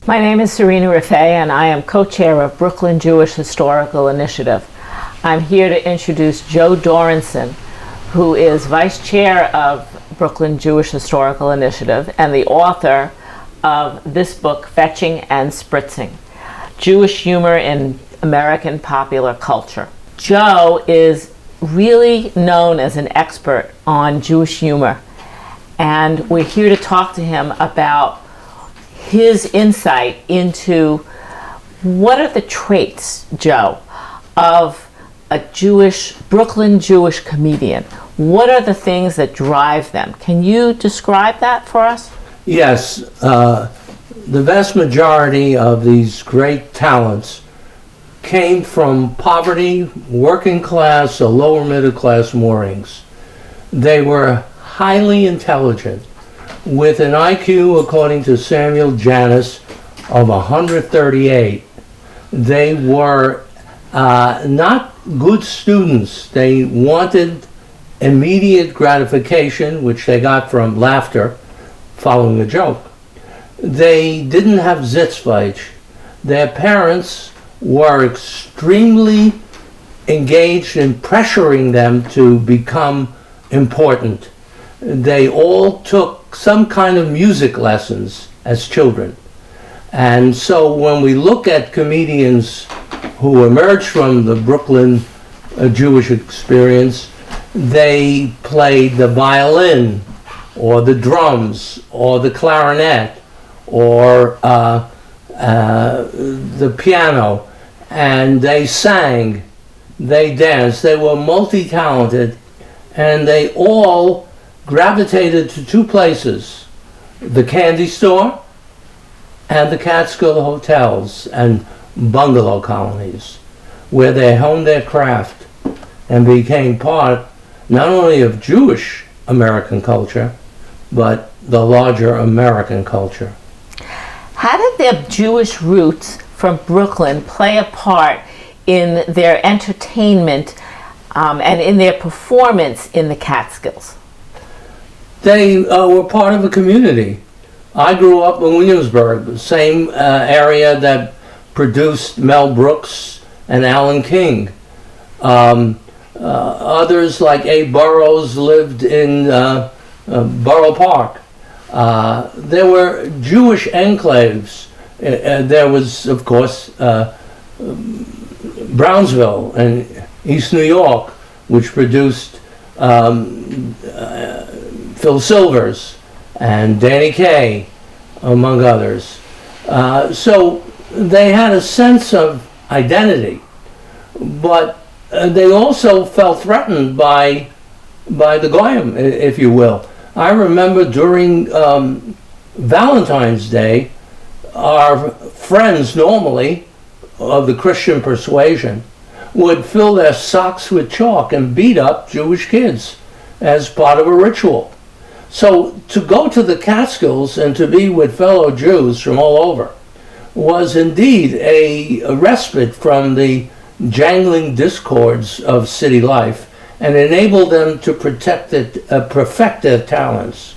My name is Sarina Roffe, and I am co-chair of Brooklyn Jewish Historical Initiative. I'm here to introduce Joe Dorinson, who is vice chair of Brooklyn Jewish Historical Initiative and the author of this book, Fetching and Spritzing: Jewish Humor in American Popular Culture. Joe is really known as an expert on Jewish humor, and we're here to talk to him about his insight into what are the traits, Joe, of a Brooklyn Jewish comedian. What are the things that drive them? Can you describe that for us? Yes, the vast majority of these great talents came from poverty, working class, or lower middle class moorings. They were highly intelligent, with an IQ, according to Samuel Janus, of 138. They were not good students. They wanted immediate gratification, which they got from laughter following a joke. They didn't have zitzvite. Their parents were extremely engaged in pressuring them to become important. They all took some kind of music lessons as children. And so when we look at comedians who emerged from the Brooklyn Jewish experience, they played the violin or the drums or the clarinet or the piano, and they sang, they danced, they were multi-talented, and they all gravitated to two places: the candy store and the Catskill hotels and bungalow colonies, where they honed their craft and became part not only of Jewish American culture, but the larger American culture. How did their Jewish roots from Brooklyn play a part in their entertainment and in their performance in the Catskills? They were part of a community. I grew up in Williamsburg, the same area that produced Mel Brooks and Alan King. Others like Abe Burrows lived in Borough Park. There were Jewish enclaves. There was, of course, Brownsville and East New York, which produced Phil Silvers and Danny Kaye, among others. So they had a sense of identity, but they also felt threatened by the Goyim, if you will. I remember during Valentine's Day, our friends normally of the Christian persuasion would fill their socks with chalk and beat up Jewish kids as part of a ritual. So to go to the Catskills and to be with fellow Jews from all over was indeed a respite from the jangling discords of city life, and enabled them to perfect their talents.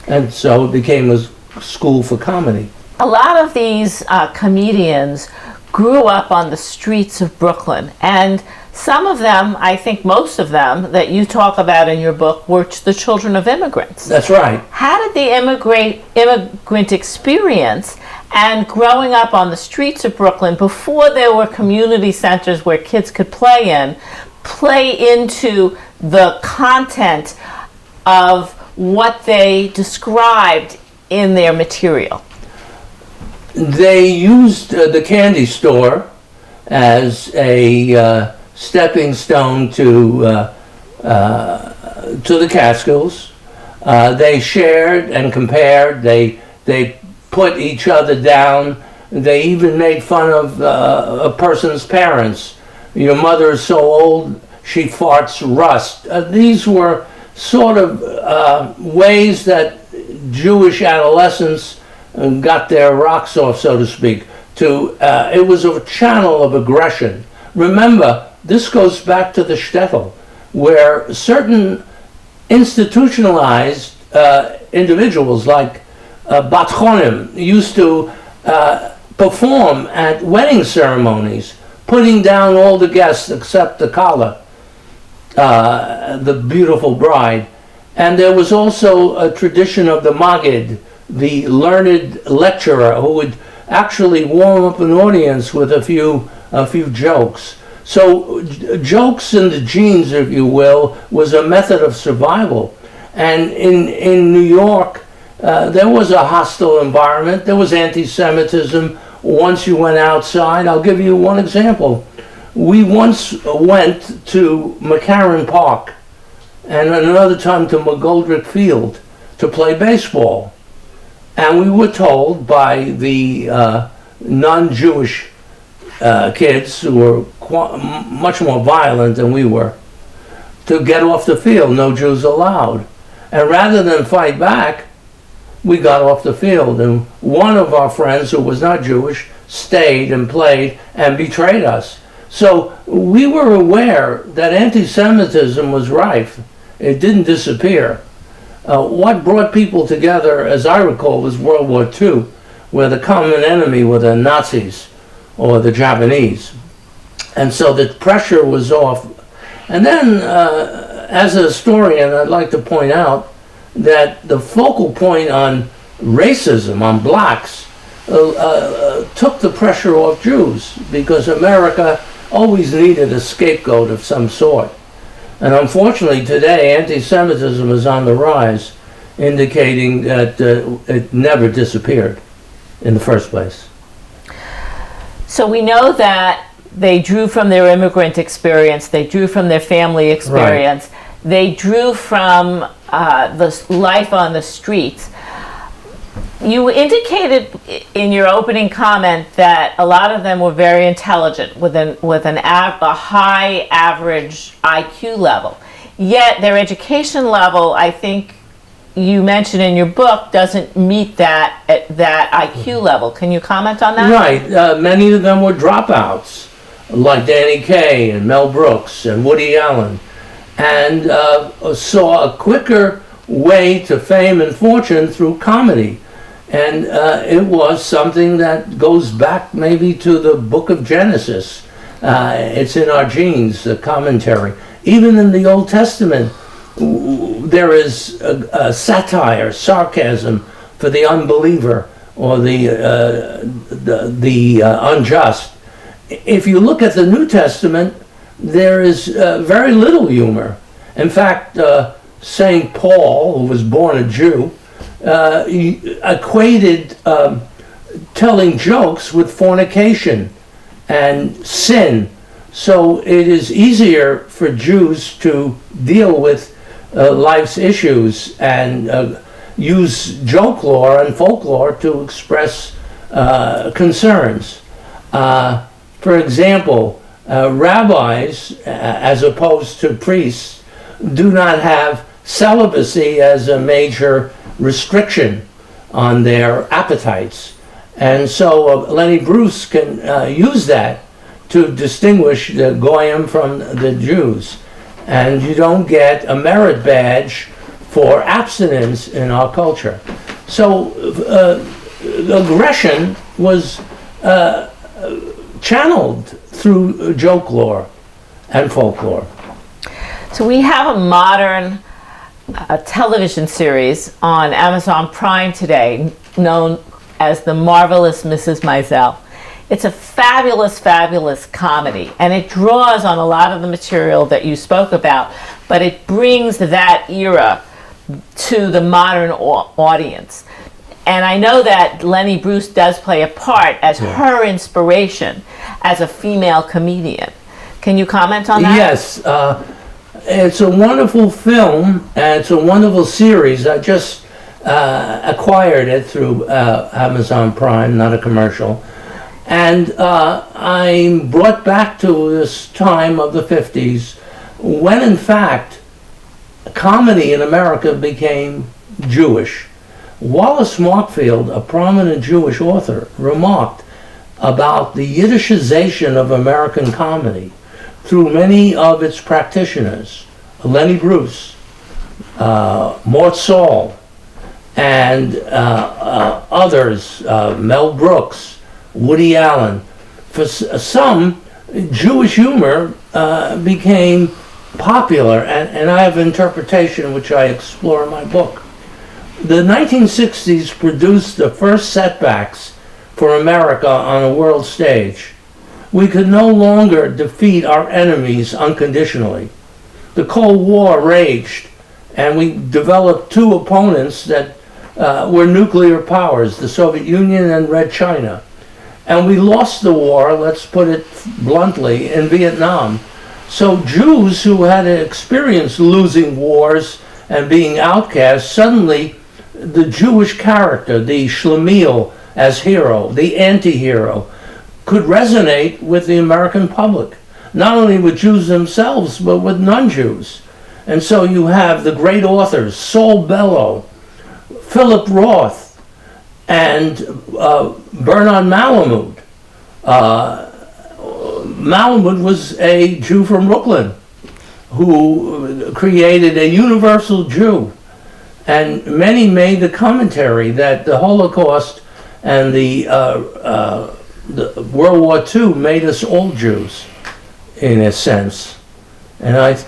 And so it became a school for comedy. A lot of these comedians grew up on the streets of Brooklyn, and some of them, I think most of them, that you talk about in your book were the children of immigrants. That's right. How did the immigrant experience and growing up on the streets of Brooklyn before there were community centers where kids could play into the content of what they described in their material? They used the candy store as a stepping stone to the Catskills. They shared and compared. They put each other down. They even made fun of a person's parents. Your mother is so old, she farts rust. These were sort of ways that Jewish adolescents got their rocks off, so to speak. It was a channel of aggression. Remember, this goes back to the shtetl, where certain institutionalized individuals like Batchonim used to perform at wedding ceremonies, putting down all the guests except the kala, the beautiful bride. And there was also a tradition of the Maggid, the learned lecturer, who would actually warm up an audience with a few jokes. So jokes in the genes, if you will, was a method of survival. And in New York, there was a hostile environment. There was anti-Semitism once you went outside. I'll give you one example. We once went to McCarran Park and another time to McGoldrick Field to play baseball. And we were told by the non-Jewish kids, who were much more violent than we were, to get off the field, no Jews allowed. And rather than fight back, we got off the field. And one of our friends, who was not Jewish, stayed and played and betrayed us. So we were aware that anti-Semitism was rife. It didn't disappear. What brought people together, as I recall, was World War II, where the common enemy were the Nazis or the Japanese. And so the pressure was off. And then, as a historian, I'd like to point out that the focal point on racism, on blacks, took the pressure off Jews, because America always needed a scapegoat of some sort. And unfortunately today, anti-Semitism is on the rise, indicating that it never disappeared in the first place. So we know that they drew from their immigrant experience, they drew from their family experience, Right. They drew from the life on the streets. You indicated in your opening comment that a lot of them were very intelligent, with a high average IQ level. Yet their education level, I think you mentioned in your book, doesn't meet that IQ level. Can you comment on that? Right. Many of them were dropouts, like Danny Kaye and Mel Brooks and Woody Allen, and saw a quicker way to fame and fortune through comedy. And it was something that goes back maybe to the book of Genesis. It's in our genes, the commentary. Even in the Old Testament, there is a satire, sarcasm for the unbeliever or the unjust. If you look at the New Testament, there is very little humor. In fact, St. Paul, who was born a Jew, he equated telling jokes with fornication and sin. So it is easier for Jews to deal with life's issues and use folklore and folklore to express concerns. For example, rabbis, as opposed to priests, do not have celibacy as a major restriction on their appetites. And so Lenny Bruce can use that to distinguish the Goyim from the Jews. And you don't get a merit badge for abstinence in our culture. So aggression was channeled through folklore and folklore. So we have a modern television series on Amazon Prime today known as The Marvelous Mrs. Maisel. It's a fabulous, fabulous comedy, and it draws on a lot of the material that you spoke about, but it brings that era to the modern audience. And I know that Lenny Bruce does play a part as her inspiration as a female comedian. Can you comment on that? Yes. It's a wonderful film, and it's a wonderful series. I just acquired it through Amazon Prime, not a commercial. And I'm brought back to this time of the 50s when, in fact, comedy in America became Jewish. Wallace Markfield, a prominent Jewish author, remarked about the Yiddishization of American comedy through many of its practitioners, Lenny Bruce, Mort Saul, and others, Mel Brooks, Woody Allen. For some, Jewish humor became popular, and I have an interpretation which I explore in my book. The 1960s produced the first setbacks for America on a world stage. We could no longer defeat our enemies unconditionally. The Cold War raged, and we developed two opponents that were nuclear powers, the Soviet Union and Red China. And we lost the war, let's put it bluntly, in Vietnam. So Jews who had experienced losing wars and being outcast, suddenly the Jewish character, the Schlemiel as hero, the anti-hero, could resonate with the American public, not only with Jews themselves, but with non-Jews. And so you have the great authors, Saul Bellow, Philip Roth, and Bernard Malamud. Malamud was a Jew from Brooklyn who created a universal Jew. And many made the commentary that the Holocaust and the World War II made us all Jews, in a sense. And I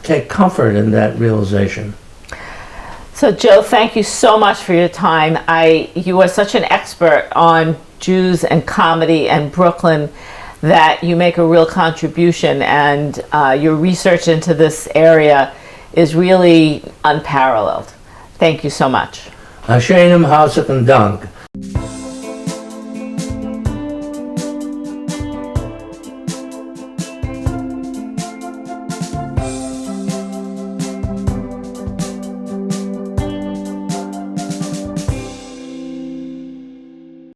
take comfort in that realization. So Joe, thank you so much for your time. You are such an expert on Jews and comedy and Brooklyn that you make a real contribution, and your research into this area is really unparalleled. Thank you so much. Hashem, hartelijk dank.